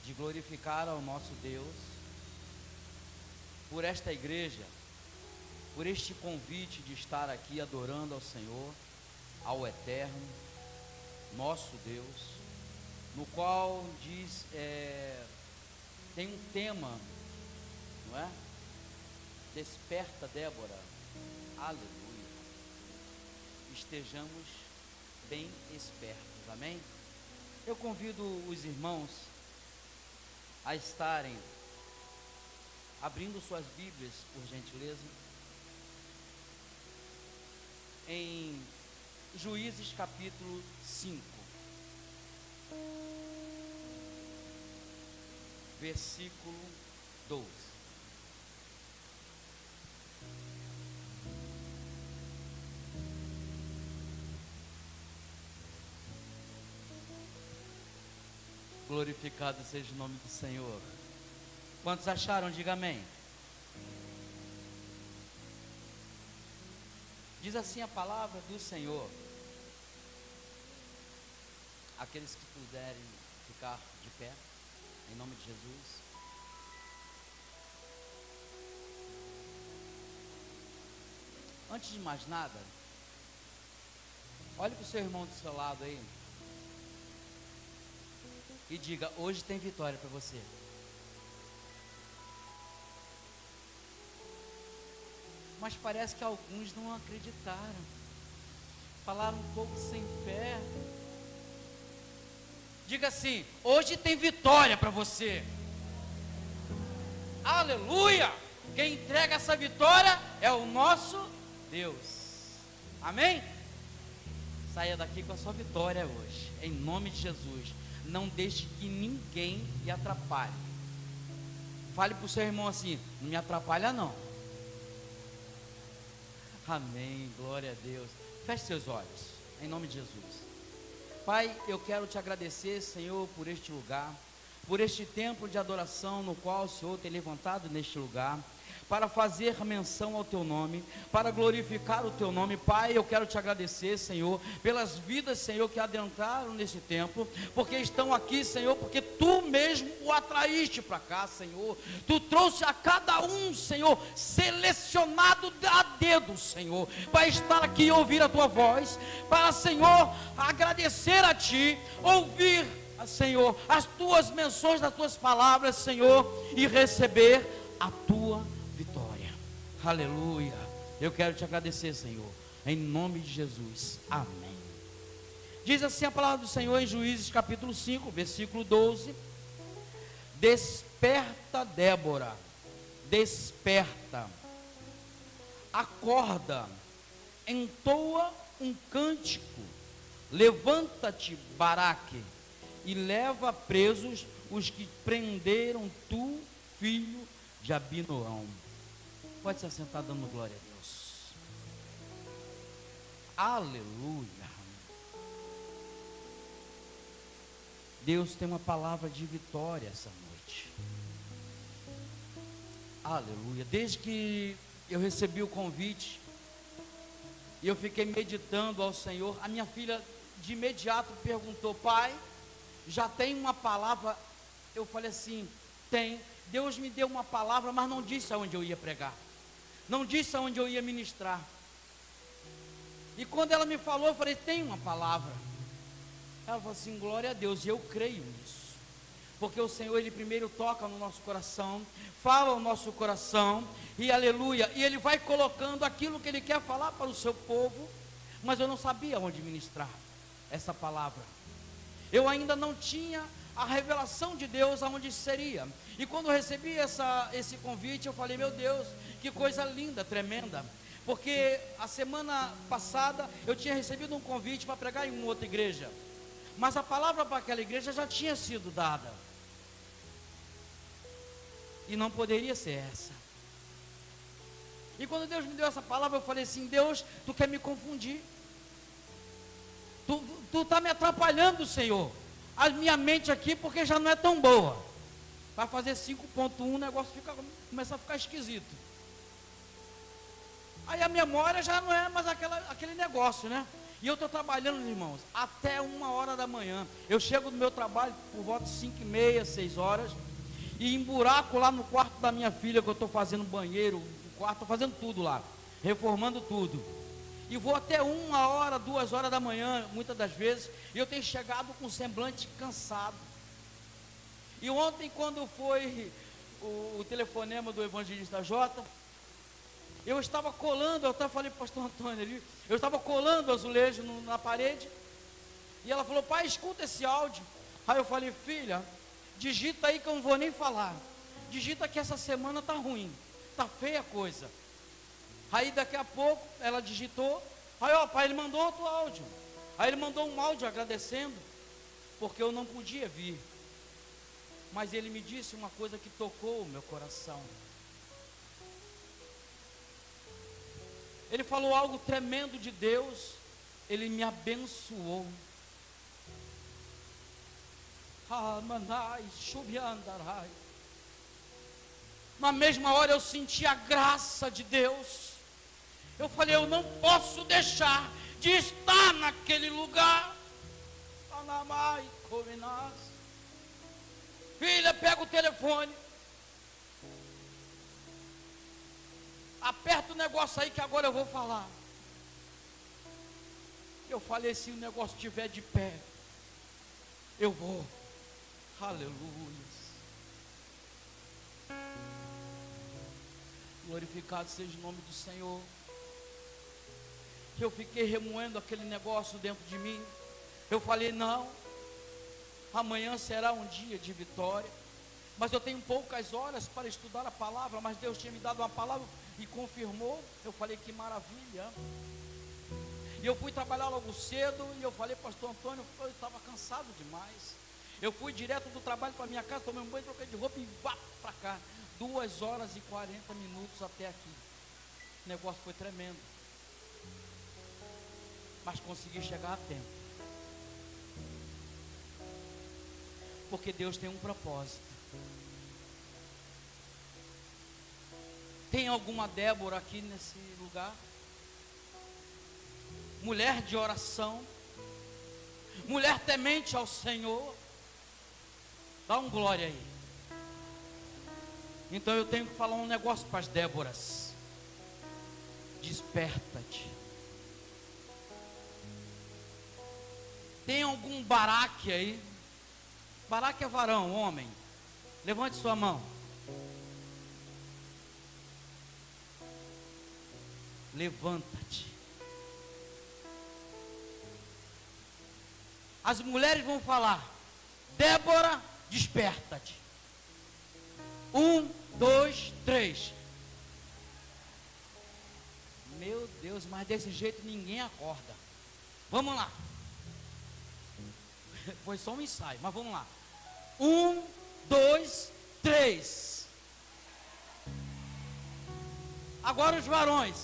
de glorificar ao nosso Deus por esta igreja, por este convite de estar aqui adorando ao Senhor, ao Eterno, nosso Deus, no qual diz, tem um tema, não é? Desperta, Débora, aleluia, estejamos bem espertos, amém? Eu convido os irmãos a estarem abrindo suas Bíblias, por gentileza, em Juízes capítulo 5, versículo 12. Glorificado seja o nome do Senhor. Quantos acharam? Diga amém. Diz assim a palavra do Senhor. Aqueles que puderem ficar de pé, em nome de Jesus. Antes de mais nada, olhe para o seu irmão do seu lado aí e diga: hoje tem vitória para você. Mas parece que alguns não acreditaram, falaram um pouco sem fé. Diga assim: hoje tem vitória para você. Aleluia! Quem entrega essa vitória é o nosso Deus. Amém? Saia daqui com a sua vitória hoje, em nome de Jesus. Não deixe que ninguém lhe atrapalhe. Fale para o seu irmão assim: não me atrapalha não. Amém, glória a Deus. Feche seus olhos, em nome de Jesus. Pai, eu quero te agradecer, Senhor, por este lugar, por este tempo de adoração no qual o Senhor tem levantado neste lugar, para fazer menção ao teu nome, para glorificar o teu nome. Pai, eu quero te agradecer, Senhor, pelas vidas, Senhor, que adentraram nesse tempo, porque estão aqui, Senhor, porque tu mesmo o atraíste para cá, Senhor. Tu trouxe a cada um, Senhor, selecionado a dedo, Senhor, para estar aqui e ouvir a tua voz, para, Senhor, agradecer a ti, ouvir, Senhor, as tuas menções das tuas palavras, Senhor, e receber a tua vitória. Aleluia. Eu quero te agradecer, Senhor, em nome de Jesus. Amém. Diz assim a palavra do Senhor em Juízes capítulo 5, versículo 12: desperta, Débora, desperta, acorda, entoa um cântico, levanta-te, Baraque, e leva presos os que prenderam tu, filho de Abinoão. Pode se assentar dando glória a Deus. Aleluia. Deus tem uma palavra de vitória essa noite. Aleluia. Desde que eu recebi o convite e eu fiquei meditando ao Senhor, a minha filha de imediato perguntou: pai, já tem uma palavra? Eu falei assim: tem. Deus me deu uma palavra, mas não disse aonde eu ia pregar, não disse aonde eu ia ministrar. E quando ela me falou, eu falei: tem uma palavra. Ela falou assim: glória a Deus. E eu creio nisso, porque o Senhor, Ele primeiro toca no nosso coração, fala ao nosso coração, e aleluia, e Ele vai colocando aquilo que Ele quer falar para o seu povo. Mas eu não sabia onde ministrar essa palavra, eu ainda não tinha a revelação de Deus aonde seria. E quando eu recebi esse convite, eu falei: meu Deus, que coisa linda, tremenda. Porque a semana passada eu tinha recebido um convite para pregar em uma outra igreja, mas a palavra para aquela igreja já tinha sido dada, e não poderia ser essa. E quando Deus me deu essa palavra, eu falei assim: Deus, tu quer me confundir, tu está me atrapalhando, Senhor, a minha mente aqui, porque já não é tão boa. Para fazer 5.1 o negócio começa a ficar esquisito. Aí a memória já não é mais aquele negócio, né? E eu estou trabalhando, irmãos, até 1 hora da manhã. Eu chego do meu trabalho por volta de 5h30, 6 horas, e emburaco lá no quarto da minha filha, que eu estou fazendo banheiro, o quarto, estou fazendo tudo lá, reformando tudo. E vou até 1 hora, 2 horas da manhã, muitas das vezes, e eu tenho chegado com um semblante cansado. E ontem, quando foi o telefonema do evangelista Jota, eu estava colando, eu até falei para o pastor Antônio ali, eu estava colando azulejo na parede, e ela falou: pai, escuta esse áudio. Aí eu falei: filha, digita aí que eu não vou nem falar, digita que essa semana está ruim, está feia a coisa. Aí daqui a pouco ela digitou, aí ó, pai, ele mandou outro áudio, aí ele mandou um áudio agradecendo, porque eu não podia vir, mas ele me disse uma coisa que tocou o meu coração. Ele falou algo tremendo de Deus, ele me abençoou. Na mesma hora eu senti a graça de Deus. Eu falei: eu não posso deixar de estar naquele lugar. Filha, pega o telefone, aperta o negócio aí que agora eu vou falar. Eu falei: se o negócio estiver de pé, eu vou. Aleluia. Glorificado seja o nome do Senhor. Eu fiquei remoendo aquele negócio dentro de mim. Eu falei: não, amanhã será um dia de vitória, mas eu tenho poucas horas para estudar a palavra, mas Deus tinha me dado uma palavra e confirmou. Eu falei: que maravilha. E eu fui trabalhar logo cedo, e eu falei: pastor Antônio, eu estava cansado demais. Eu fui direto do trabalho para minha casa, tomei um banho, troquei de roupa e vá para cá. 2 horas e 40 minutos até aqui. O negócio foi tremendo, mas consegui chegar a tempo, porque Deus tem um propósito. Tem alguma Débora aqui nesse lugar? Mulher de oração, mulher temente ao Senhor. Dá um glória aí. Então eu tenho que falar um negócio para as Déboras. Desperta-te. Tem algum Baraque aí? Baraque é varão, homem. Levante sua mão. Levanta-te. As mulheres vão falar: Débora, desperta-te. 1, 2, 3. Meu Deus, mas desse jeito ninguém acorda. Vamos lá. Foi só um ensaio, mas vamos lá. 1, 2, 3. Agora os varões.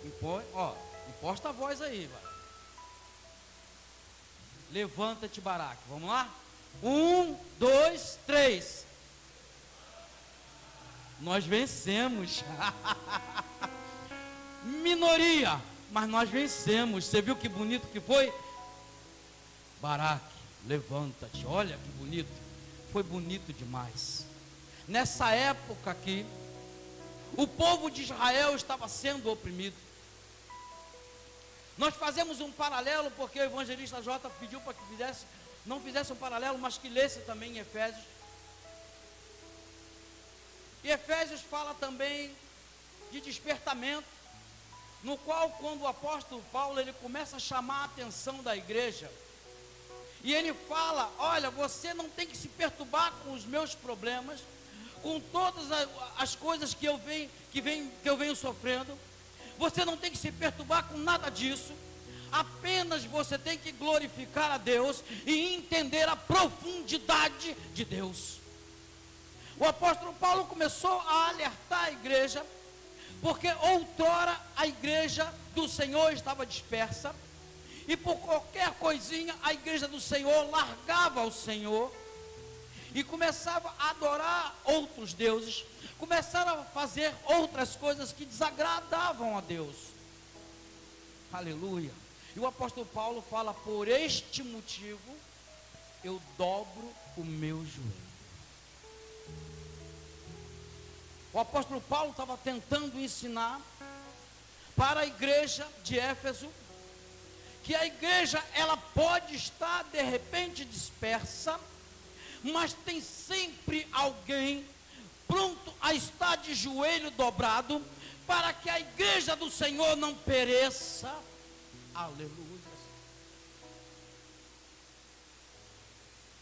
Imposta a voz aí, vai. Levanta-te, Baraque. Vamos lá? 1, 2, 3. Nós vencemos. Minoria, mas nós vencemos. Você viu que bonito que foi? Baraque, levanta-te. Olha que bonito. Foi bonito demais. Nessa época aqui, o povo de Israel estava sendo oprimido. Nós fazemos um paralelo, porque o evangelista Jota pediu para que não fizesse um paralelo, mas que lesse também em Efésios. E Efésios fala também de despertamento, no qual, quando o apóstolo Paulo ele começa a chamar a atenção da igreja, e ele fala: olha, você não tem que se perturbar com os meus problemas, com todas as coisas que eu venho sofrendo. Você não tem que se perturbar com nada disso. Apenas você tem que glorificar a Deus e entender a profundidade de Deus. O apóstolo Paulo começou a alertar a igreja, porque outrora a igreja do Senhor estava dispersa, e por qualquer coisinha a igreja do Senhor largava o Senhor e começava a adorar outros deuses, começaram a fazer outras coisas que desagradavam a Deus. Aleluia. E o apóstolo Paulo fala: por este motivo eu dobro o meu joelho. O apóstolo Paulo estava tentando ensinar para a igreja de Éfeso que a igreja, ela pode estar de repente dispersa, mas tem sempre alguém pronto a estar de joelho dobrado, para que a igreja do Senhor não pereça. Aleluia.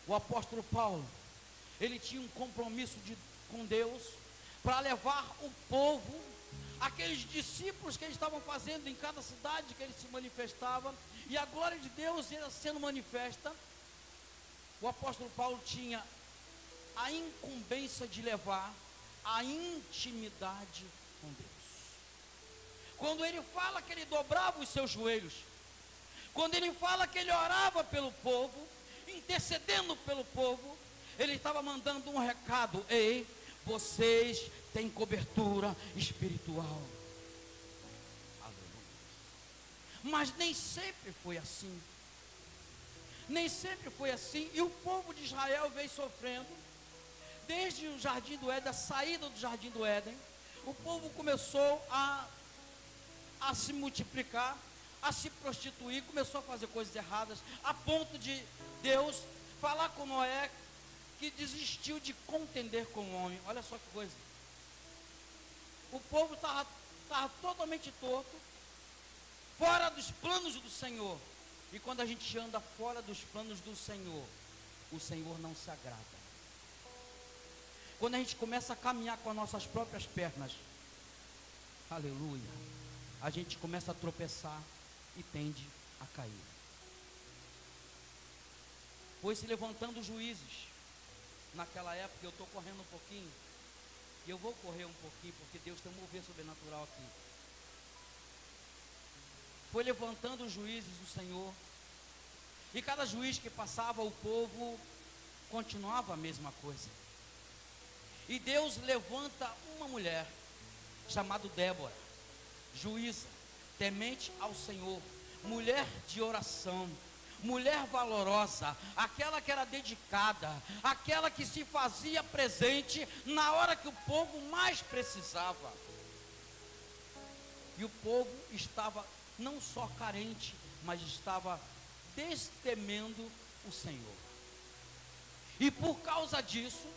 O apóstolo Paulo, ele tinha um compromisso com Deus, para levar o povo, aqueles discípulos que eles estavam fazendo em cada cidade que ele se manifestava, e a glória de Deus ia sendo manifesta. O apóstolo Paulo tinha a incumbência de levar a intimidade com Deus. Quando ele fala que ele dobrava os seus joelhos, quando ele fala que ele orava pelo povo, intercedendo pelo povo, ele estava mandando um recado: ei, vocês têm cobertura espiritual. Aleluia. Mas nem sempre foi assim. Nem sempre foi assim. E o povo de Israel veio sofrendo. Desde o jardim do Éden, a saída do jardim do Éden, o povo começou a se multiplicar, a se prostituir, começou a fazer coisas erradas, a ponto de Deus falar com Noé, que desistiu de contender com o homem. Olha só que coisa. O povo estava totalmente torto, fora dos planos do Senhor. E quando a gente anda fora dos planos do Senhor, o Senhor não se agrada. Quando a gente começa a caminhar com as nossas próprias pernas, aleluia, a gente começa a tropeçar e tende a cair. Foi se levantando juízes. Naquela época, eu estou correndo um pouquinho, e eu vou correr um pouquinho, porque Deus tem um mover sobrenatural aqui. Foi levantando os juízes do Senhor, e cada juiz que passava, o povo continuava a mesma coisa. E Deus levanta uma mulher, chamada Débora, juíza, temente ao Senhor, mulher de oração, mulher valorosa, aquela que era dedicada, aquela que se fazia presente na hora que o povo mais precisava. E o povo estava não só carente, mas estava destemendo o Senhor. E por causa disso,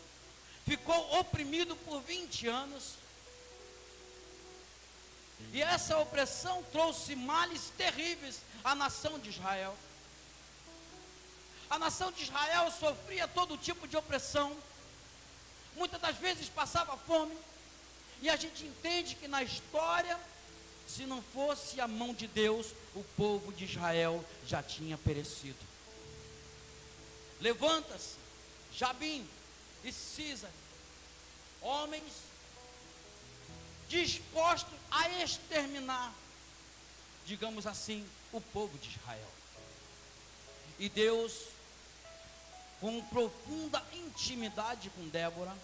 ficou oprimido por 20 anos. E essa opressão trouxe males terríveis à nação de Israel. A nação de Israel sofria todo tipo de opressão. Muitas das vezes passava fome. E a gente entende que na história, se não fosse a mão de Deus, o povo de Israel já tinha perecido. Levanta-se Jabim e Císara, homens dispostos a exterminar, digamos assim, o povo de Israel. E Deus, com profunda intimidade com Débora,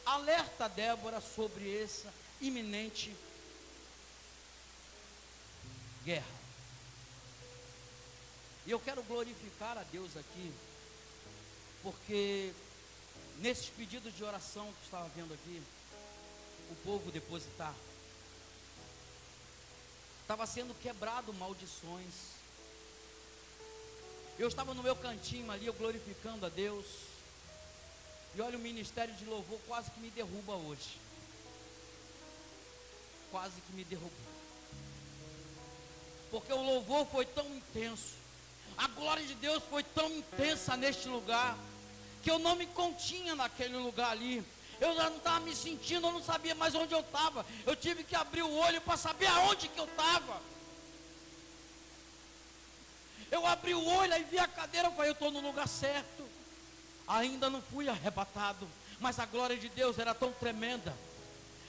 alerta Débora sobre essa iminente guerra. E eu quero glorificar a Deus aqui, porque nesses pedidos de oração que estava vendo aqui, o povo depositar, estava sendo quebrado maldições. Eu estava no meu cantinho ali, eu glorificando a Deus, e olha, o ministério de louvor quase que me derruba hoje. Quase que me derrubou. Porque o louvor foi tão intenso, a glória de Deus foi tão intensa neste lugar, que eu não me continha naquele lugar ali. Eu já não estava me sentindo, eu não sabia mais onde eu estava. Eu tive que abrir o olho para saber aonde que eu estava. Eu abri o olho e vi a cadeira, eu falei, eu estou no lugar certo. Ainda não fui arrebatado, mas a glória de Deus era tão tremenda,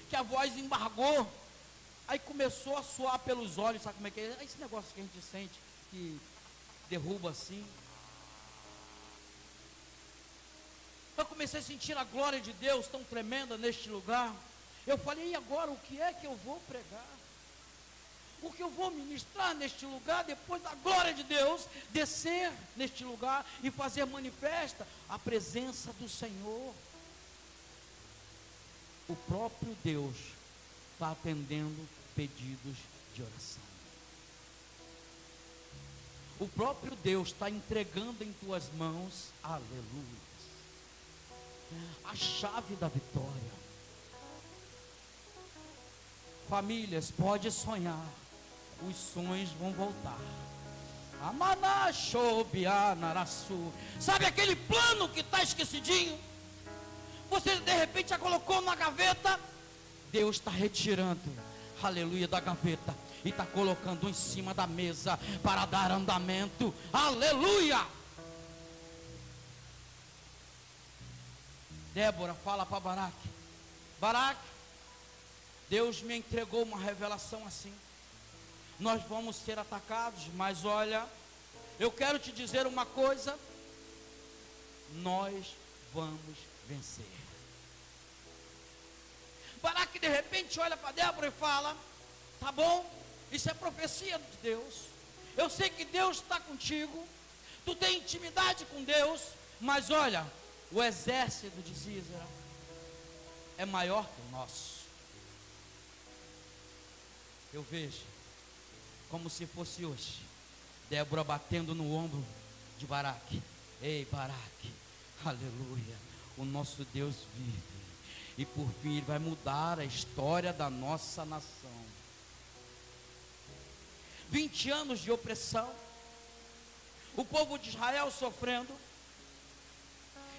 que a voz embargou. Aí começou a suar pelos olhos, sabe como é que é? Esse negócio que a gente sente, que derruba assim. Eu comecei a sentir a glória de Deus tão tremenda neste lugar. Eu falei, e agora o que é que eu vou pregar? Porque eu vou ministrar neste lugar, depois da glória de Deus descer neste lugar e fazer manifesta a presença do Senhor. O próprio Deus está atendendo pedidos de oração. O próprio Deus está entregando em tuas mãos, aleluia, a chave da vitória. Famílias, pode sonhar, os sonhos vão voltar. Sabe aquele plano que está esquecidinho? Você de repente já colocou na gaveta. Deus está retirando, aleluia, da gaveta e está colocando em cima da mesa para dar andamento, aleluia. Débora fala para Baraque: Baraque, Deus me entregou uma revelação assim. Nós vamos ser atacados, mas olha, eu quero te dizer uma coisa: nós vamos vencer. Baraque de repente olha para Débora e fala: tá bom, isso é profecia de Deus. Eu sei que Deus está contigo, tu tem intimidade com Deus, mas olha, o exército de Sísera é maior que o nosso. Eu vejo como se fosse hoje Débora batendo no ombro de Baraque: ei Baraque, aleluia, o nosso Deus vive, e por fim Ele vai mudar a história da nossa nação. 20 anos de opressão, o povo de Israel sofrendo,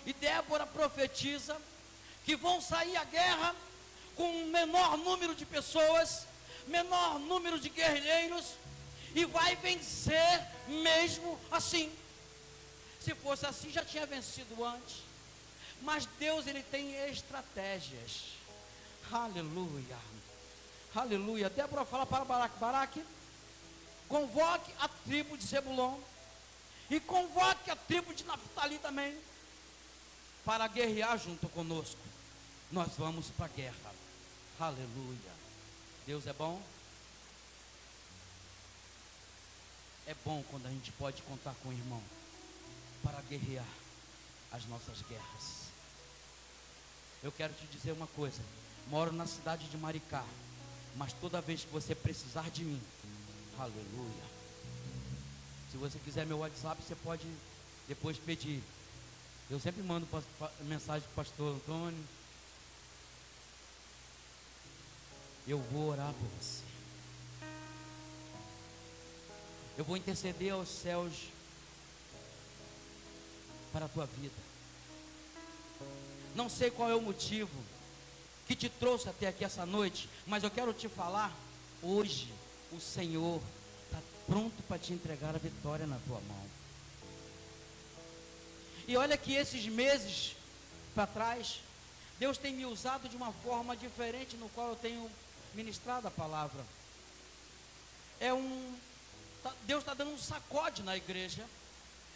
e Débora profetiza que vão sair à guerra com um menor número de pessoas, menor número de guerrilheiros, e vai vencer mesmo assim. Se fosse assim, já tinha vencido antes. Mas Deus, Ele tem estratégias. Aleluia, aleluia. Débora fala para Baraque: Baraque, convoque a tribo de Zebulon e convoque a tribo de Naftali também, para guerrear junto conosco. Nós vamos para a guerra. Aleluia. Deus é bom. É bom quando a gente pode contar com o irmão para guerrear as nossas guerras. Eu quero te dizer uma coisa: moro na cidade de Maricá, mas toda vez que você precisar de mim, aleluia, se você quiser meu WhatsApp, você pode depois pedir. Eu sempre mando mensagem para o pastor Antônio. Eu vou orar por você. Eu vou interceder aos céus para a tua vida. Não sei qual é o motivo que te trouxe até aqui essa noite, mas eu quero te falar: hoje o Senhor está pronto para te entregar a vitória na tua mão. E olha que esses meses para trás, Deus tem me usado de uma forma diferente, no qual eu tenho ministrado a palavra. Deus está dando um sacode na igreja,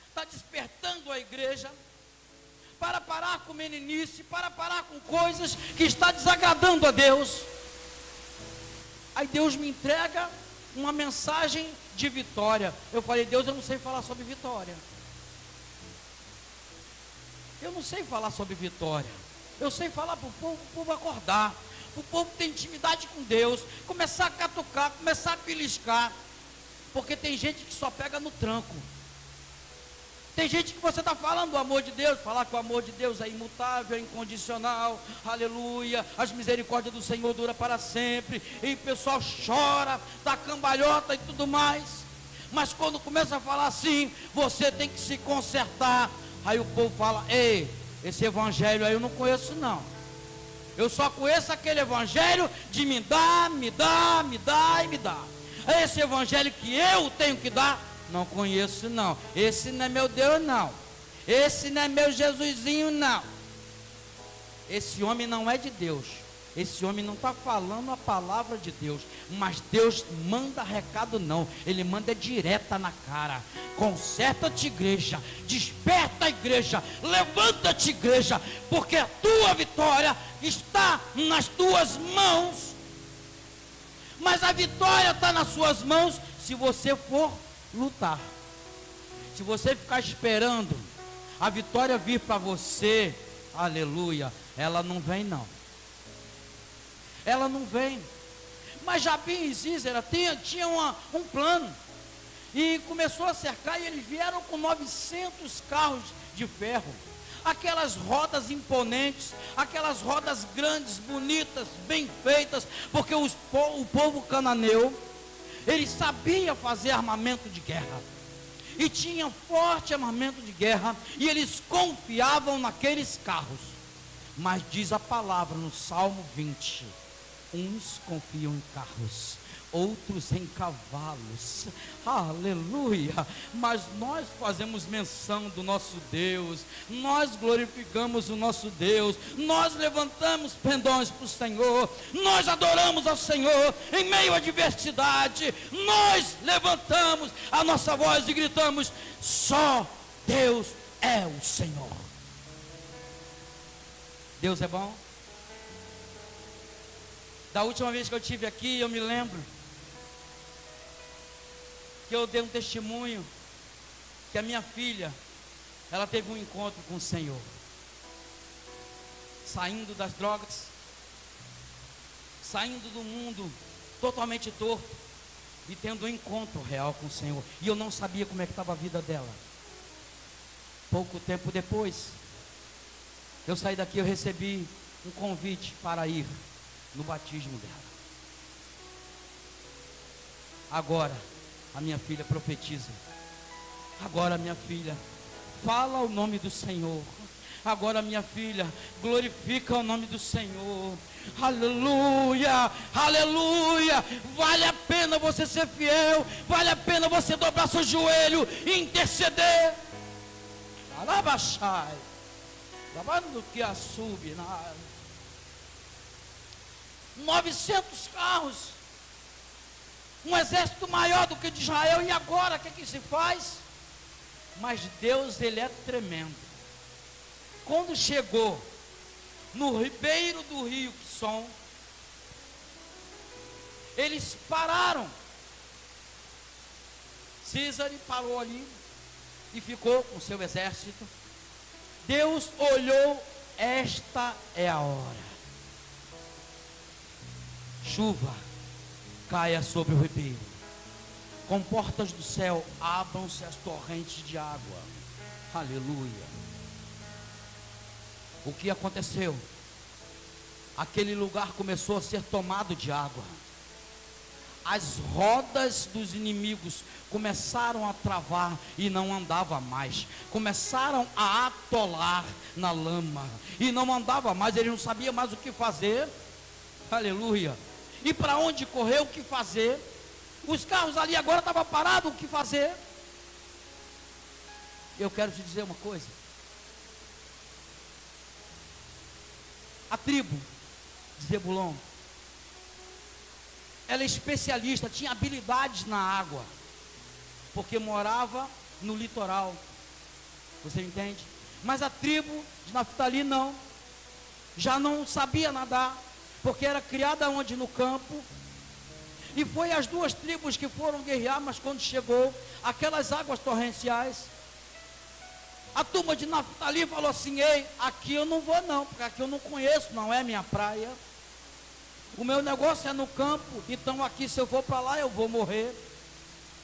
está despertando a igreja para parar com meninice, para parar com coisas que está desagradando a Deus. Aí Deus me entrega uma mensagem de vitória. Eu falei: Deus, eu não sei falar sobre vitória. Eu não sei falar sobre vitória. Eu sei falar para o povo acordar, para o povo ter intimidade com Deus, começar a catucar, começar a beliscar. Porque tem gente que só pega no tranco. Tem gente que você está falando do amor de Deus, falar que o amor de Deus é imutável, é incondicional, aleluia, as misericórdias do Senhor duram para sempre, e o pessoal chora, dá cambalhota e tudo mais. Mas quando começa a falar assim, você tem que se consertar. Aí o povo fala: ei, esse evangelho aí eu não conheço não. Eu só conheço aquele evangelho de me dá, me dá, me dá e me dá. Esse evangelho que eu tenho que dar, não conheço não. Esse não é meu Deus não. Esse não é meu Jesusinho não. Esse homem não é de Deus. Esse homem não está falando a palavra de Deus. Mas Deus manda recado não. Ele manda direta na cara. Conserta-te, igreja. Desperta a igreja. Levanta-te, igreja. Porque a tua vitória está nas tuas mãos. mas a vitória está nas suas mãos se você for lutar. Se você ficar esperando a vitória vir para você, aleluia, ela não vem não. Ela não vem. Mas Jabim e Sísera tinham um plano. E começou a cercar, e eles vieram com 900 carros de ferro. Aquelas rodas imponentes, aquelas rodas grandes, bonitas, bem feitas, porque o povo cananeu, ele sabia fazer armamento de guerra. E tinha forte armamento de guerra, e eles confiavam naqueles carros. Mas diz a palavra no Salmo 20, uns confiam em carros, outros em cavalos, aleluia. Mas nós fazemos menção do nosso Deus, nós glorificamos o nosso Deus, nós levantamos pendões para o Senhor, nós adoramos ao Senhor em meio à adversidade, nós levantamos a nossa voz e gritamos: só Deus é o Senhor. Deus é bom. Da última vez que eu estive aqui, eu me lembro que eu dei um testemunho que a minha filha, ela teve um encontro com o Senhor, saindo das drogas, saindo do mundo totalmente torto e tendo um encontro real com o Senhor. E eu não sabia como é que estava a vida dela. Pouco tempo depois, eu saí daqui, eu recebi um convite para ir no batismo dela. Agora a minha filha profetiza. Agora minha filha fala o nome do Senhor. Agora minha filha glorifica o nome do Senhor. Aleluia, aleluia. Vale a pena você ser fiel, vale a pena você dobrar seu joelho e interceder. Alabaxai, lavando que a sube na 900 carros, um exército maior do que o de Israel. E agora o que se faz? Mas Deus, ele é tremendo. Quando chegou no ribeiro do rio Quisson, eles pararam. Císara parou ali e ficou com seu exército. Deus olhou: esta é a hora. Chuva caia sobre o ribeiro, com portas do céu abram-se as torrentes de água. Aleluia. O que aconteceu? Aquele lugar começou a ser tomado de água. As rodas dos inimigos começaram a travar e não andava mais. Começaram a atolar na lama e não andava mais. Ele não sabia mais o que fazer. Aleluia. E para onde correr, o que fazer? Os carros ali agora estavam parados, o que fazer? Eu quero te dizer uma coisa. A tribo de Zebulon, ela é especialista, tinha habilidades na água, porque morava no litoral. Você entende? Mas a tribo de Naftali não, já não sabia nadar, porque era criada onde? No campo. E foi as duas tribos que foram guerrear, mas quando chegou aquelas águas torrenciais, a turma de Naftali falou assim: ei, aqui eu não vou não, porque aqui eu não conheço, não é minha praia. O meu negócio é no campo, então aqui se eu for para lá eu vou morrer.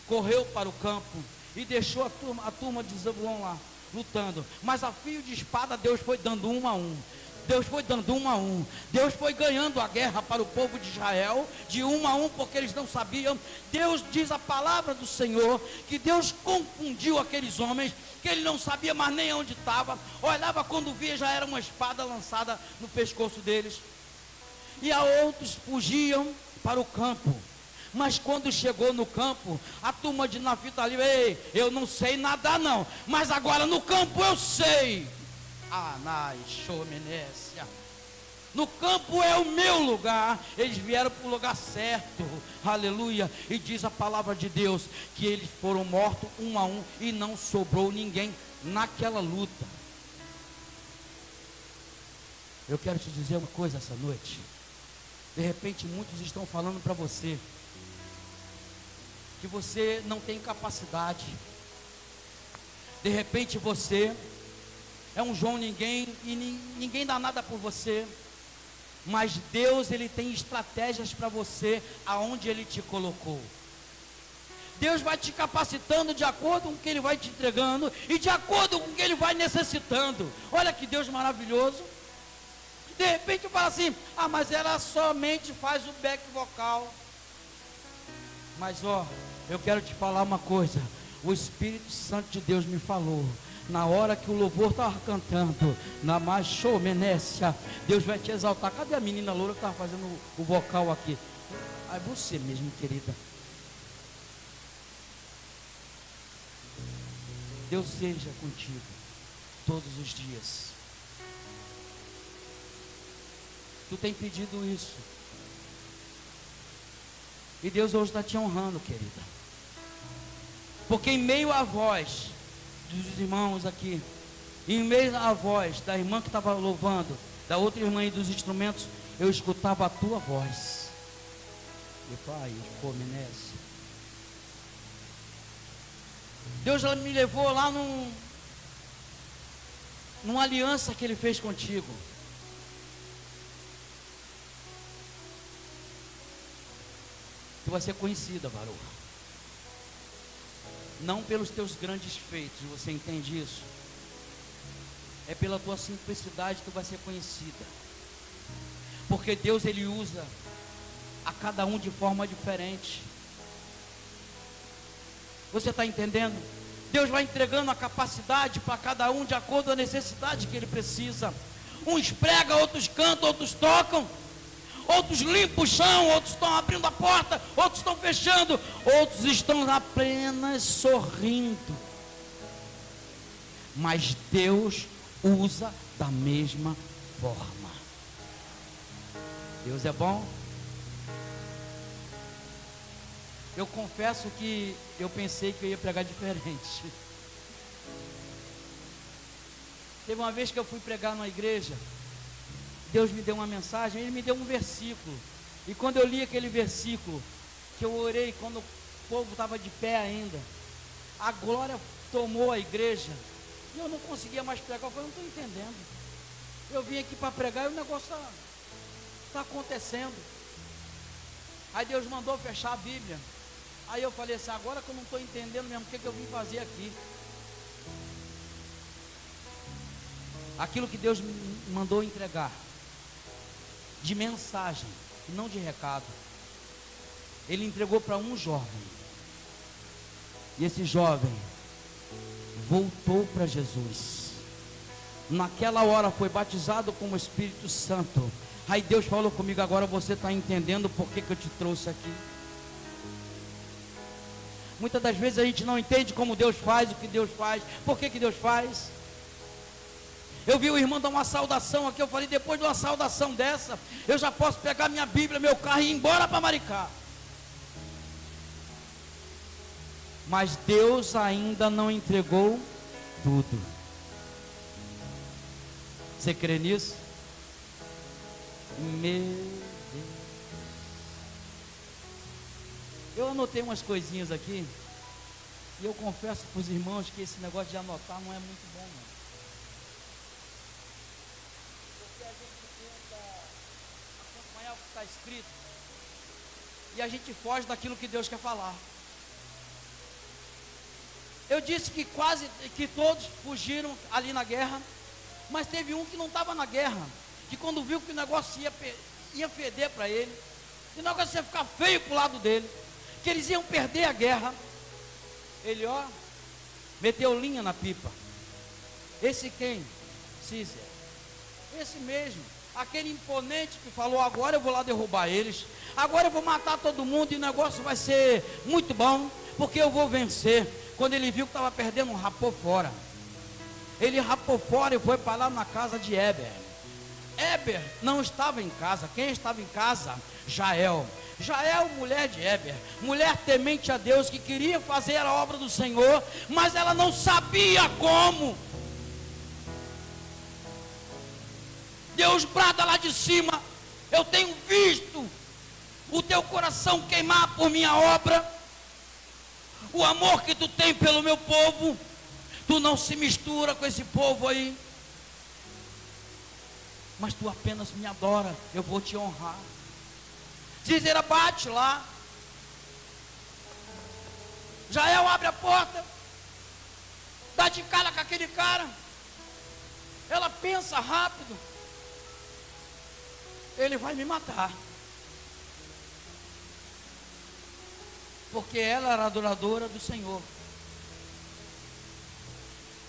Correu para o campo e deixou a turma de Zebulon lá, lutando. Mas a fio de espada Deus foi dando um a um. Deus foi dando um a um. Deus foi ganhando a guerra para o povo de Israel, de um a um, porque eles não sabiam. Deus diz a palavra do Senhor, que Deus confundiu aqueles homens, que ele não sabia mais nem onde estava. Olhava, quando via, já era uma espada lançada no pescoço deles. E a outros fugiam para o campo. Mas quando chegou no campo, a turma de Naftali: ei, eu não sei nadar não, mas agora no campo eu sei. No campo é o meu lugar. Eles vieram para o lugar certo, aleluia. E diz a palavra de Deus que eles foram mortos um a um e não sobrou ninguém naquela luta. Eu quero te dizer uma coisa essa noite. De repente muitos estão falando para você que você não tem capacidade. De repente você é um João ninguém e ninguém dá nada por você. Mas Deus, Ele tem estratégias para você aonde Ele te colocou. Deus vai te capacitando de acordo com o que Ele vai te entregando e de acordo com o que Ele vai necessitando. Olha que Deus maravilhoso. De repente fala assim: ah, mas ela somente faz o back vocal. Mas ó, eu quero te falar uma coisa. O Espírito Santo de Deus me falou, na hora que o louvor estava cantando, na Machô Menécia, Deus vai te exaltar. Cadê a menina loura que estava fazendo o vocal aqui? Ah, você mesmo, querida. Deus seja contigo todos os dias. Tu tem pedido isso. E Deus hoje está te honrando, querida. Porque em meio à voz dos irmãos aqui, em meio à voz da irmã que estava louvando, da outra irmã e dos instrumentos, eu escutava a tua voz. E pai, Menezes. Deus me levou lá numa aliança que Ele fez contigo. Tu vai ser conhecida, varão. Não pelos teus grandes feitos, você entende isso? É pela tua simplicidade que tu vai ser conhecida. Porque Deus, Ele usa a cada um de forma diferente. Você está entendendo? Deus vai entregando a capacidade para cada um de acordo com a necessidade que Ele precisa. Uns pregam, outros cantam, outros tocam. Outros limpam o chão, outros estão abrindo a porta, outros estão fechando, outros estão apenas sorrindo. Mas Deus usa da mesma forma. Deus é bom. Eu confesso que eu pensei que eu ia pregar diferente. Teve uma vez que eu fui pregar numa igreja, Deus me deu uma mensagem, Ele me deu um versículo. E quando eu li aquele versículo, que eu orei, quando o povo estava de pé ainda, a glória tomou a igreja, e eu não conseguia mais pregar. Eu falei, não estou entendendo. Eu vim aqui para pregar e o negócio está acontecendo. Aí Deus mandou fechar a Bíblia. Aí eu falei assim, agora que eu não estou entendendo mesmo o que eu vim fazer aqui. Aquilo que Deus me mandou entregar, de mensagem, e não de recado, Ele entregou para um jovem. E esse jovem voltou para Jesus. Naquela hora foi batizado com o Espírito Santo. Aí Deus falou comigo, agora você está entendendo por que eu te trouxe aqui. Muitas das vezes a gente não entende como Deus faz, o que Deus faz, por que Deus faz. Eu vi o irmão dar uma saudação aqui, eu falei, depois de uma saudação dessa, eu já posso pegar minha Bíblia, meu carro e ir embora para Maricá. Mas Deus ainda não entregou tudo. Você crê nisso? Meu Deus. Eu anotei umas coisinhas aqui, e eu confesso para os irmãos que esse negócio de anotar não é muito bom, não. Está escrito, e a gente foge daquilo que Deus quer falar. Eu disse que quase que todos fugiram ali na guerra, mas teve um que não estava na guerra, que quando viu que o negócio ia feder para ele, que o negócio ia ficar feio para o lado dele, que eles iam perder a guerra, ele meteu linha na pipa. Esse quem? Cícero. Esse mesmo. Aquele imponente que falou, agora eu vou lá derrubar eles, agora eu vou matar todo mundo e o negócio vai ser muito bom, porque eu vou vencer. Quando ele viu que estava perdendo, rapou fora. Ele rapou fora e foi para lá na casa de Éber. Éber não estava em casa. Quem estava em casa? Jael. Jael, mulher de Éber, mulher temente a Deus, que queria fazer a obra do Senhor, mas ela não sabia como. Deus brada lá de cima, eu tenho visto o teu coração queimar por minha obra, o amor que tu tem pelo meu povo, tu não se mistura com esse povo aí, mas tu apenas me adora, eu vou te honrar. Zízera bate lá, Jael abre a porta, dá de cara com aquele cara, ela pensa rápido, ele vai me matar, porque ela era adoradora do Senhor.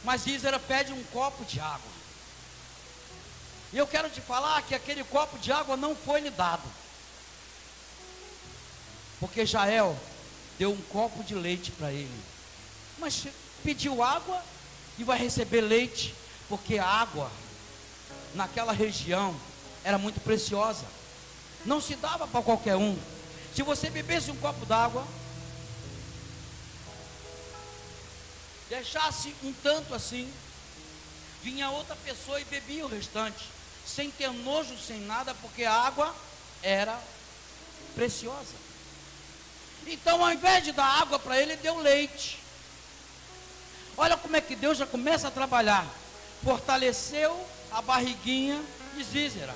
Mas Zízera pede um copo de água, e eu quero te falar que aquele copo de água não foi lhe dado, porque Jael deu um copo de leite para ele, mas pediu água e vai receber leite, porque a água naquela região era muito preciosa, não se dava para qualquer um. Se você bebesse um copo d'água, deixasse um tanto assim, vinha outra pessoa e bebia o restante, sem ter nojo, sem nada, porque a água era preciosa. Então, ao invés de dar água para ele, deu leite. Olha como é que Deus já começa a trabalhar. Fortaleceu a barriguinha de Zízera,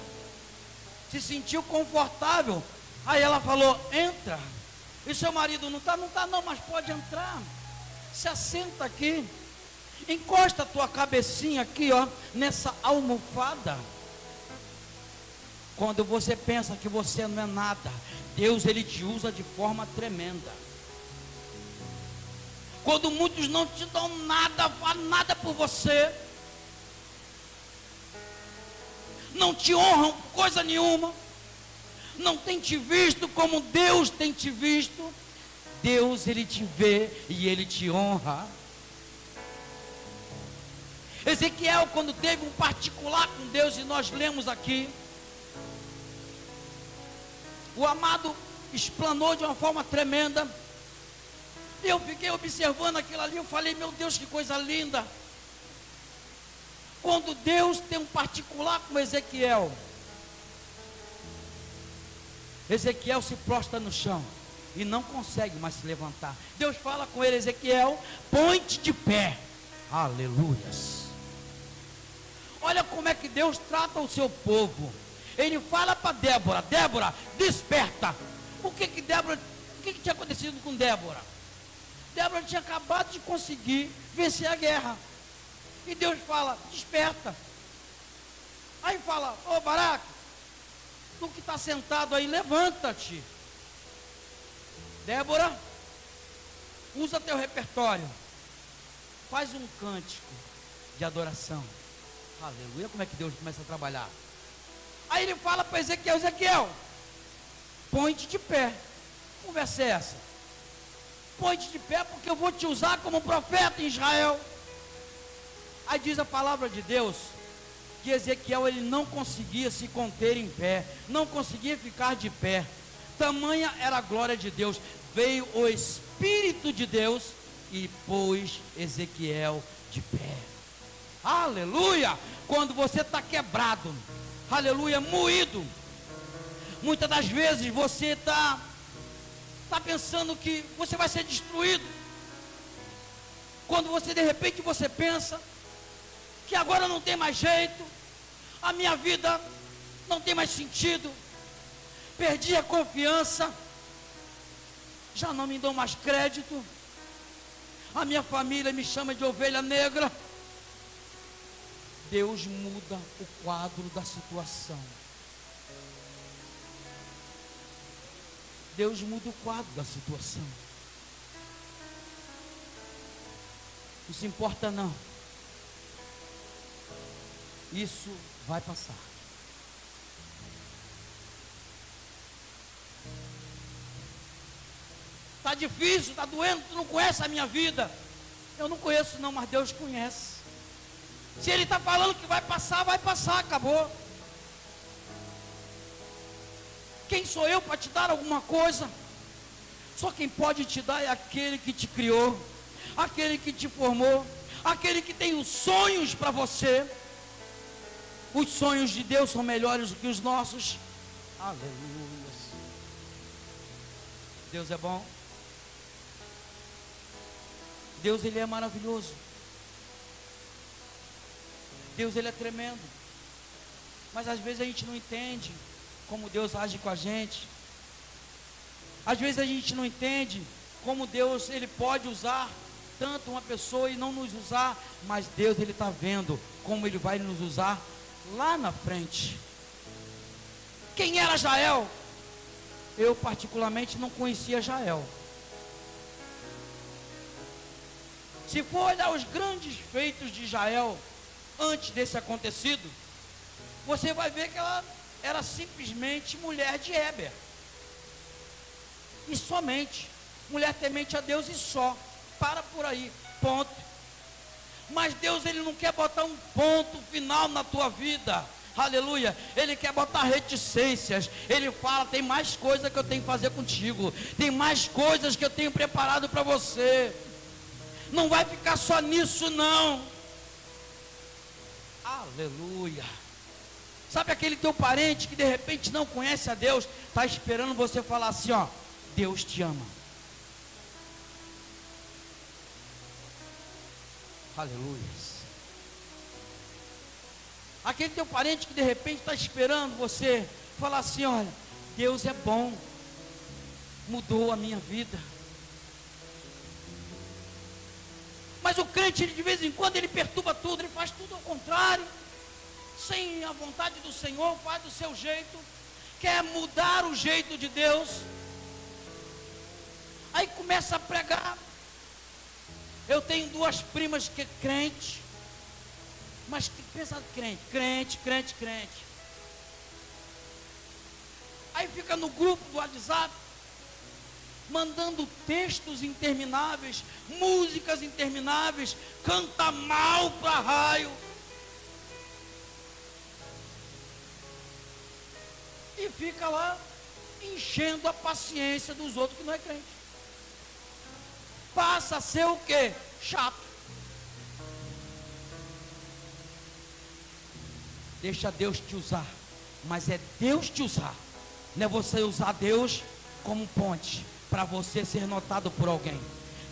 se sentiu confortável. Aí ela falou: entra. E seu marido não está? Não está não, mas pode entrar. Se assenta aqui, encosta a tua cabecinha aqui, ó, nessa almofada. Quando você pensa que você não é nada, Deus, Ele te usa de forma tremenda. Quando muitos não te dão nada, falam nada por você, não te honram coisa nenhuma, não tem te visto como Deus tem te visto, Deus, Ele te vê e Ele te honra. Ezequiel, quando teve um particular com Deus, e nós lemos aqui, o amado explanou de uma forma tremenda. Eu fiquei observando aquilo ali, eu falei: meu Deus, que coisa linda. Quando Deus tem um particular com Ezequiel, Ezequiel se prostra no chão e não consegue mais se levantar. Deus fala com ele: Ezequiel, põe-te de pé. Aleluias. Olha como é que Deus trata o seu povo. Ele fala para Débora: Débora, desperta. O que tinha acontecido com Débora? Débora tinha acabado de conseguir vencer a guerra, e Deus fala: desperta. Aí fala: ô Baraque, tu que está sentado aí, levanta-te. Débora, usa teu repertório, faz um cântico de adoração. Aleluia. Como é que Deus começa a trabalhar? Aí ele fala para Ezequiel: Ezequiel, põe-te de pé. Que conversa é essa? Põe-te de pé, porque eu vou te usar como profeta em Israel. Aí diz a palavra de Deus que Ezequiel, ele não conseguia se conter em pé, não conseguia ficar de pé, tamanha era a glória de Deus. Veio o Espírito de Deus e pôs Ezequiel de pé. Aleluia. Quando você está quebrado, aleluia, moído, muitas das vezes você está pensando que você vai ser destruído. Quando você, de repente, você pensa que agora não tem mais jeito, a minha vida não tem mais sentido, perdi a confiança, já não me dão mais crédito, a minha família me chama de ovelha negra. Deus muda o quadro da situação. Deus muda o quadro da situação. Não se importa não. Isso vai passar. Está difícil, está doendo, tu não conhece a minha vida. Eu não conheço não, mas Deus conhece. Se Ele está falando que vai passar, acabou. Quem sou eu para te dar alguma coisa? Só quem pode te dar é aquele que te criou, aquele que te formou, aquele que tem os sonhos para você. Os sonhos de Deus são melhores do que os nossos. Aleluia. Deus é bom. Deus, Ele é maravilhoso. Deus, Ele é tremendo. Mas às vezes a gente não entende como Deus age com a gente. Às vezes a gente não entende como Deus, Ele pode usar tanto uma pessoa e não nos usar. Mas Deus, Ele está vendo como Ele vai nos usar lá na frente. Quem era Jael? Eu particularmente não conhecia Jael. Se for olhar os grandes feitos de Jael antes desse acontecido, você vai ver que ela era simplesmente mulher de Heber. E somente. Mulher temente a Deus e só. Para por aí. Ponto. Mas Deus, Ele não quer botar um ponto final na tua vida. Aleluia. Ele quer botar reticências. Ele fala: tem mais coisa que eu tenho que fazer contigo. Tem mais coisas que eu tenho preparado para você. Não vai ficar só nisso, não. Aleluia. Sabe aquele teu parente que de repente não conhece a Deus, está esperando você falar assim, ó: Deus te ama. Aleluia. Aquele teu parente que de repente está esperando você falar assim: olha, Deus é bom, mudou a minha vida. Mas o crente, ele de vez em quando, ele perturba tudo, ele faz tudo ao contrário, sem a vontade do Senhor, faz do seu jeito, quer mudar o jeito de Deus, aí começa a pregar. Eu tenho duas primas que é crente, mas que pensa crente. Aí fica no grupo do WhatsApp, mandando textos intermináveis, músicas intermináveis, canta mal para raio. E fica lá enchendo a paciência dos outros que não é crente. Passa a ser o quê? Chato. Deixa Deus te usar. Mas é Deus te usar. Não é você usar Deus como ponte para você ser notado por alguém.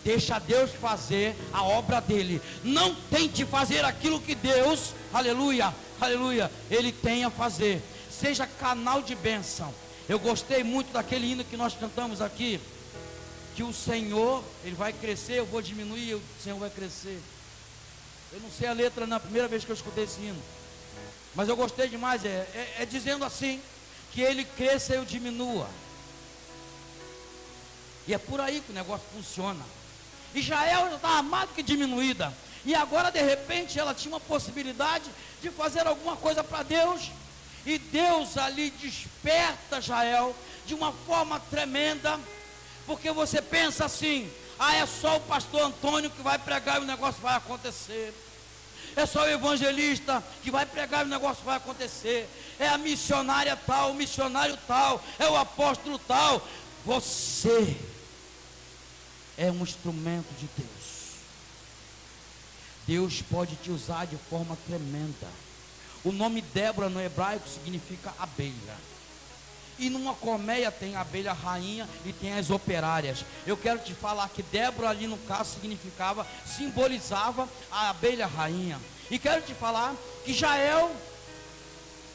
Deixa Deus fazer a obra dele. Não tente fazer aquilo que Deus, aleluia, aleluia, Ele tem a fazer. Seja canal de bênção. Eu gostei muito daquele hino que nós cantamos aqui, que o Senhor, Ele vai crescer, eu vou diminuir, o Senhor vai crescer. Eu não sei a letra na primeira vez que eu escutei esse hino, mas eu gostei demais. É dizendo assim, que Ele cresça e eu diminua. E é por aí que o negócio funciona. E Jael já estava mais do que diminuída. E agora de repente ela tinha uma possibilidade de fazer alguma coisa para Deus. E Deus ali desperta Jael de uma forma tremenda. Porque você pensa assim: ah, é só o pastor Antônio que vai pregar e o negócio vai acontecer. É só o evangelista que vai pregar e o negócio vai acontecer. É a missionária tal, o missionário tal, é o apóstolo tal. Você é um instrumento de Deus. Deus pode te usar de forma tremenda. O nome Débora no hebraico significa abelha. E numa colmeia tem a abelha rainha e tem as operárias. Eu quero te falar que Débora ali no caso simbolizava a abelha rainha. E quero te falar que Jael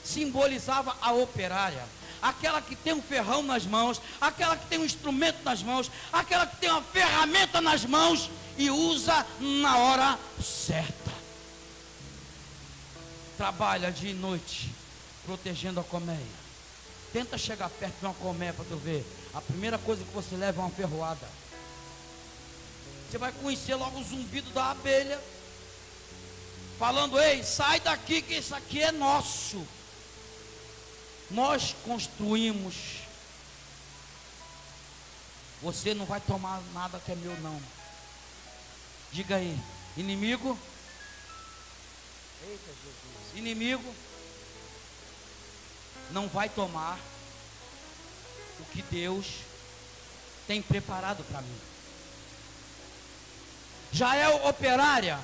simbolizava a operária. Aquela que tem um ferrão nas mãos, aquela que tem um instrumento nas mãos, aquela que tem uma ferramenta nas mãos e usa na hora certa. Trabalha dia e noite protegendo a colmeia. Tenta chegar perto de uma colmeia para tu ver. A primeira coisa que você leva é uma ferroada. Você vai conhecer logo o zumbido da abelha, falando: ei, sai daqui que isso aqui é nosso. Nós construímos. Você não vai tomar nada que é meu, não. Diga aí: inimigo. Eita Jesus. Inimigo não vai tomar o que Deus tem preparado para mim. Jael operária,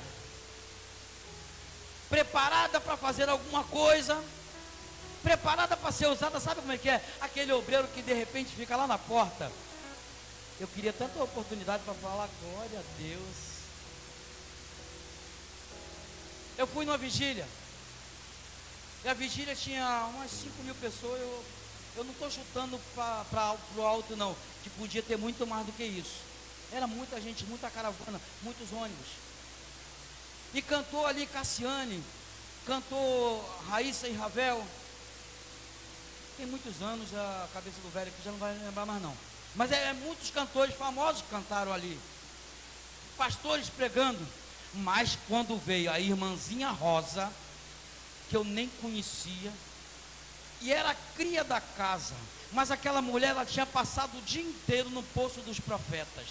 preparada para fazer alguma coisa, preparada para ser usada. Sabe como é que é? Aquele obreiro que de repente fica lá na porta. Eu queria tanta oportunidade para falar, glória a Deus. Eu fui numa vigília, e a vigília tinha umas 5.000 pessoas. Eu não estou chutando para o alto não, que podia ter muito mais do que isso. Era muita gente, muita caravana, muitos ônibus. E cantou ali Cassiane, cantou Raíssa e Ravel. Tem muitos anos a cabeça do velho que já não vai lembrar mais não. Mas muitos cantores famosos cantaram ali. Pastores pregando. Mas quando veio a irmãzinha Rosa, que eu nem conhecia, e era cria da casa, mas aquela mulher, ela tinha passado o dia inteiro no poço dos profetas.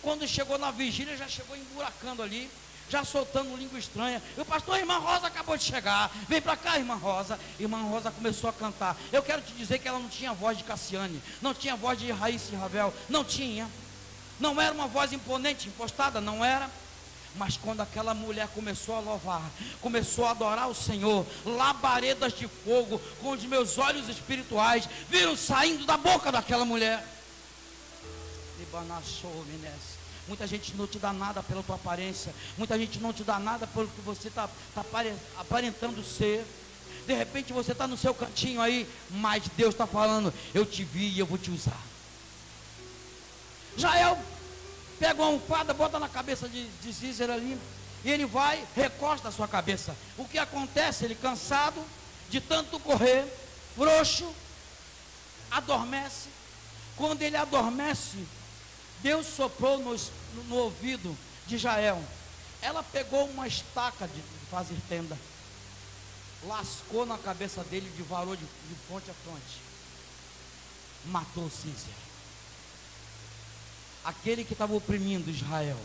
Quando chegou na vigília, já chegou emburacando ali, já soltando língua estranha. E o pastor, a irmã Rosa acabou de chegar, vem para cá, irmã Rosa. Irmã Rosa começou a cantar. Eu quero te dizer que ela não tinha voz de Cassiane, não tinha voz de Raíssa e Ravel, não tinha. Não era uma voz imponente, impostada, não era. Mas quando aquela mulher começou a louvar, começou a adorar o Senhor, labaredas de fogo, com os meus olhos espirituais, viram saindo da boca daquela mulher. Muita gente não te dá nada pela tua aparência, muita gente não te dá nada pelo que você está aparentando ser. De repente você está no seu cantinho aí, mas Deus está falando, eu te vi e eu vou te usar. Jael pega uma almofada, bota na cabeça de Cícero ali, e ele vai, recosta a sua cabeça. O que acontece? Ele cansado de tanto correr, frouxo, adormece. Quando ele adormece, Deus soprou no ouvido de Jael. Ela pegou uma estaca de fazer tenda, lascou na cabeça dele, devorou de fronte a fronte, matou Cícero. Aquele que estava oprimindo Israel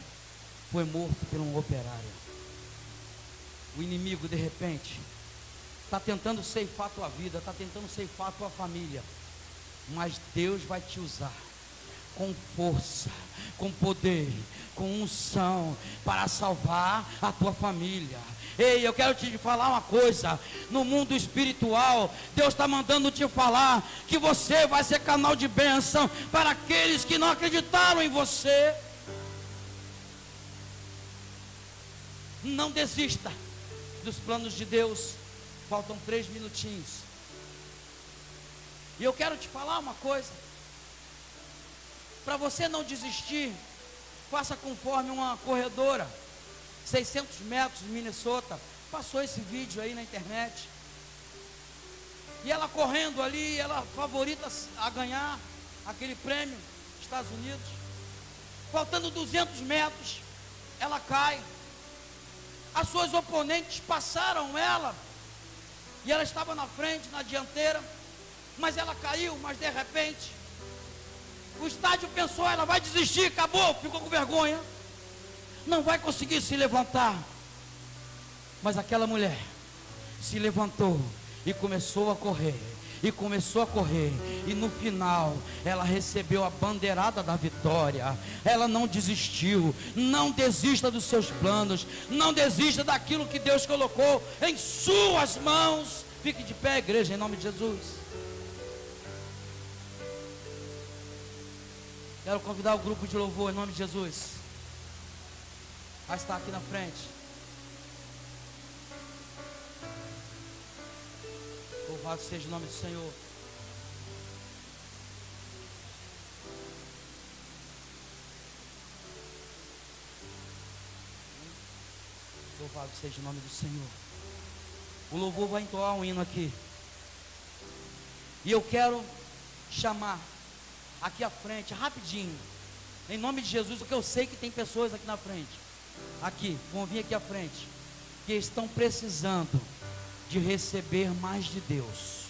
foi morto por um operário. O inimigo, de repente, está tentando ceifar a tua vida, está tentando ceifar a tua família, mas Deus vai te usar com força, com poder, com unção, para salvar a tua família. Ei, eu quero te falar uma coisa. No mundo espiritual, Deus está mandando te falar que você vai ser canal de bênção para aqueles que não acreditaram em você. Não desista dos planos de Deus. Faltam 3 minutinhos. E eu quero te falar uma coisa. Para você não desistir, faça conforme uma corredora, 600 metros de Minnesota. Passou esse vídeo aí na internet. E ela correndo ali, ela favorita a ganhar aquele prêmio, Estados Unidos. Faltando 200 metros, ela cai. As suas oponentes passaram ela, e ela estava na frente, na dianteira, mas ela caiu. Mas de repente, o estádio pensou, ela vai desistir, acabou, ficou com vergonha, não vai conseguir se levantar. Mas aquela mulher se levantou e começou a correr, e começou a correr, e no final ela recebeu a bandeirada da vitória. Ela não desistiu. Não desista dos seus planos, não desista daquilo que Deus colocou em suas mãos. Fique de pé, igreja, em nome de Jesus. Quero convidar o grupo de louvor em nome de Jesus a estar aqui na frente. Louvado seja o nome do Senhor. Louvado seja o nome do Senhor. O louvor vai entoar um hino aqui. E eu quero chamar aqui à frente, rapidinho, em nome de Jesus, porque eu sei que tem pessoas aqui na frente, aqui, vão vir aqui à frente, que estão precisando de receber mais de Deus.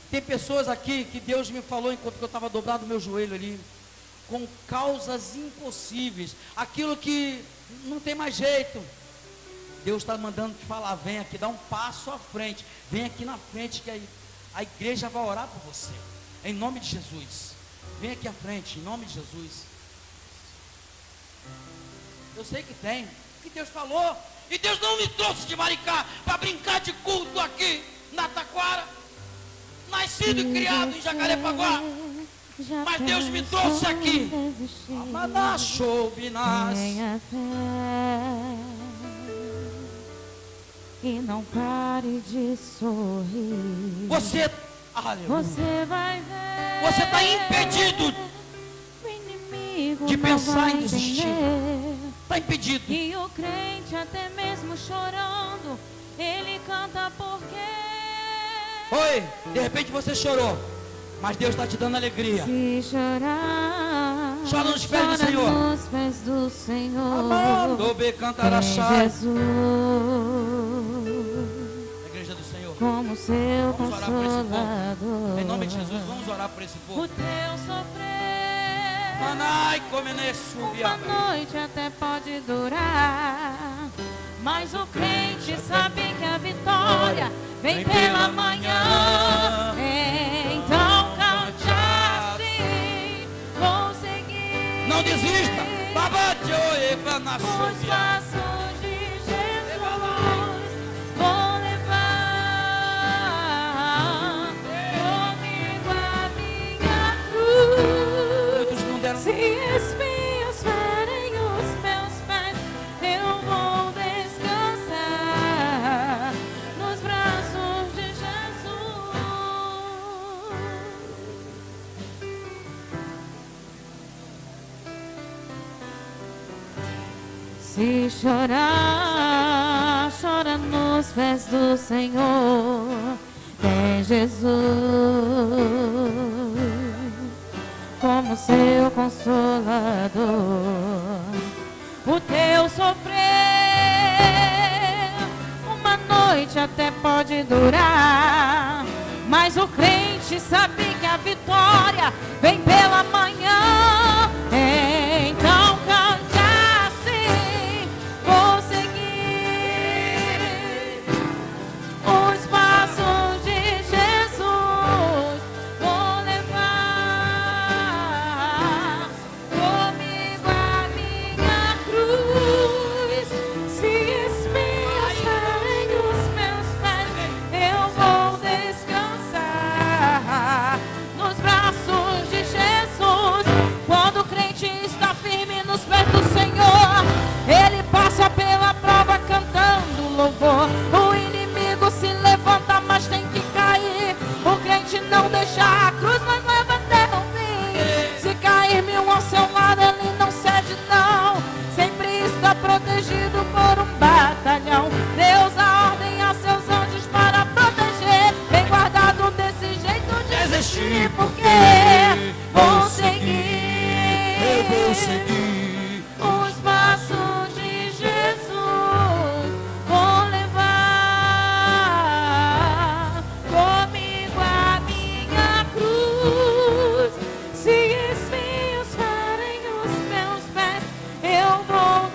Tem pessoas aqui que Deus me falou enquanto eu estava dobrado o meu joelho ali, com causas impossíveis, aquilo que não tem mais jeito. Deus está mandando te falar, vem aqui, dá um passo à frente, vem aqui na frente, que aí a igreja vai orar por você, em nome de Jesus. Vem aqui à frente, em nome de Jesus. Eu sei que tem, que Deus falou, E Deus não me trouxe de Maricá para brincar de culto aqui na Taquara. Nascido e criado em Jacarepaguá. Mas Deus me trouxe aqui. Tenha fé e não pare de sorrir. Você vai ver. Você está impedido de pensar em desistir. Está impedido. E o crente até mesmo chorando, ele canta porque. Oi, de repente você chorou, mas Deus está te dando alegria. Se chorar, chora nos pés do Senhor. Nos pés do Senhor. Amado, cantará Jesus, a igreja do Senhor. Como seu Vamos orar por esse povo. consolador. Em nome de Jesus, vamos orar por esse povo. O teu sofrer. Manai, comeneço, Uma noite até pode durar, mas o crente sabe que a vitória vem pela manhã. Então cante assim, vou seguir. Não desista. Os passos de Jesus vou levar comigo a minha cruz. Se espinhos ferem os meus pés, eu vou descansar nos braços de Jesus. Se chorar, chora nos pés do Senhor. Tem Jesus como seu consolador. O teu sofrer, uma noite até pode durar, mas o crente sabe que a vitória vem pela manhã. Então cante assim, vou seguir os passos de Jesus, vou levar comigo a minha cruz. Se espinhos ferem os meus pés, eu vou descansar nos braços de Jesus. Quando o crente está firme nos pés do Senhor, ele passa pela prova cantando louvor. O inimigo se levanta, mas tem que cair. O crente não deixa a cruz, mas leva até o fim. Se cair mil ao seu lado, ele não cede não. Sempre está protegido por um batalhão. Deus dá ordem a seus anjos para proteger. Bem guardado desse jeito de desistir, porque vou seguir. Eu vou seguir os passos de Jesus, vou levar comigo a minha cruz. Se espinhos ferem os meus pés, eu vou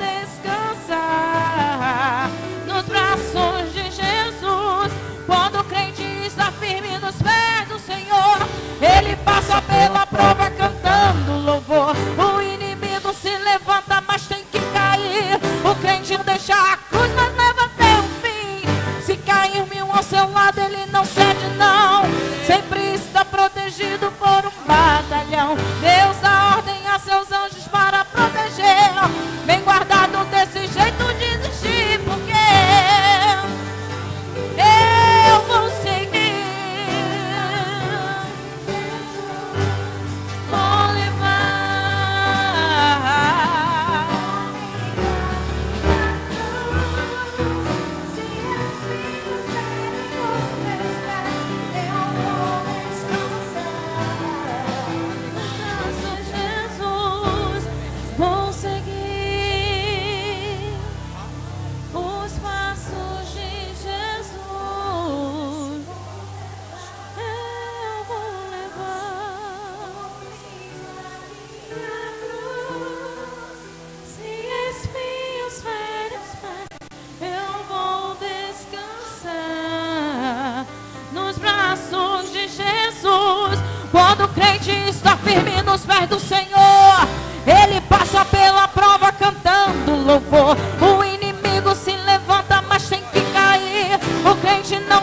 descansar nos braços de Jesus. Quando o crente está firme nos pés do Senhor, ele passa pela prova cantando louvor. O inimigo se levanta, mas tem que cair. O crente não deixa a cruz, mas leva até o fim. Se cair mil ao seu lado, ele não cede não. Sempre está protegido por um batalhão. Deus dá ordem a seus anjos para proteger. Bem guardado desse jeito de desistir, porque eu vou seguir. Vou levar se espinhos ferem os meus pés, eu vou descansar nos braços de Jesus. Vou seguir os passos de Jesus. Eu vou levar minha cruz. Se espinhos ferem os pés, eu vou descansar nos braços de Jesus. Quando o crente está firme nos pés do Senhor, ele passa pela prova cantando louvor. O inimigo se levanta,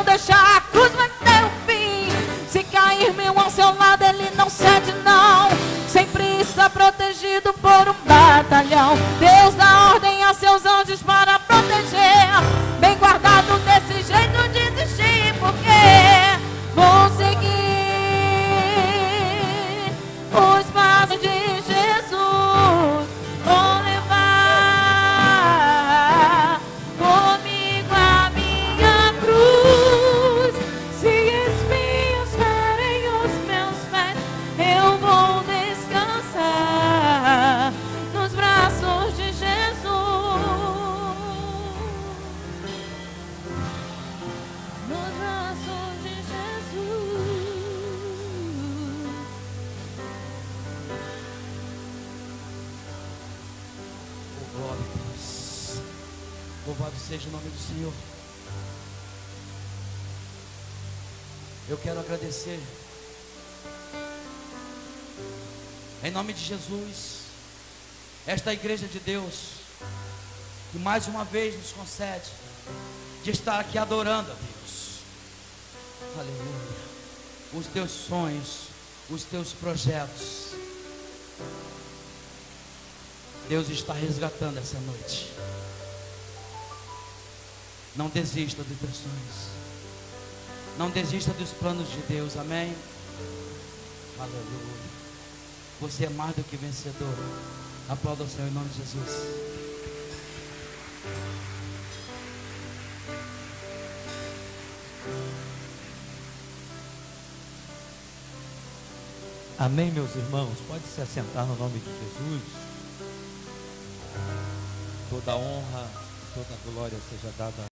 não deixa a cruz, mas ter um fim. Se cair mil ao seu lado, ele não cede não. Sempre está protegido por um batalhão. Deus dá ordem a seus anjos para proteger. Bem guardado, desse jeito desistir, porque vou seguir os passos de Jesus. Vou levar comigo a minha cruz. Se espinhos ferem os meus pés, eu vou descansar nos braços de Jesus. Nos braços de Jesus. Oh, glória a Deus. Louvado seja o nome do Senhor. Eu quero agradecer em nome de Jesus esta igreja de Deus que mais uma vez nos concede de estar aqui adorando a Deus. Aleluia. Os teus sonhos, os teus projetos, Deus está resgatando essa noite. Não desista dos teus sonhos. Não desista dos planos de Deus, amém? Aleluia. Você é mais do que vencedor. Aplauda o Senhor em nome de Jesus. Amém, meus irmãos. Pode se assentar no nome de Jesus. Toda honra, toda glória seja dada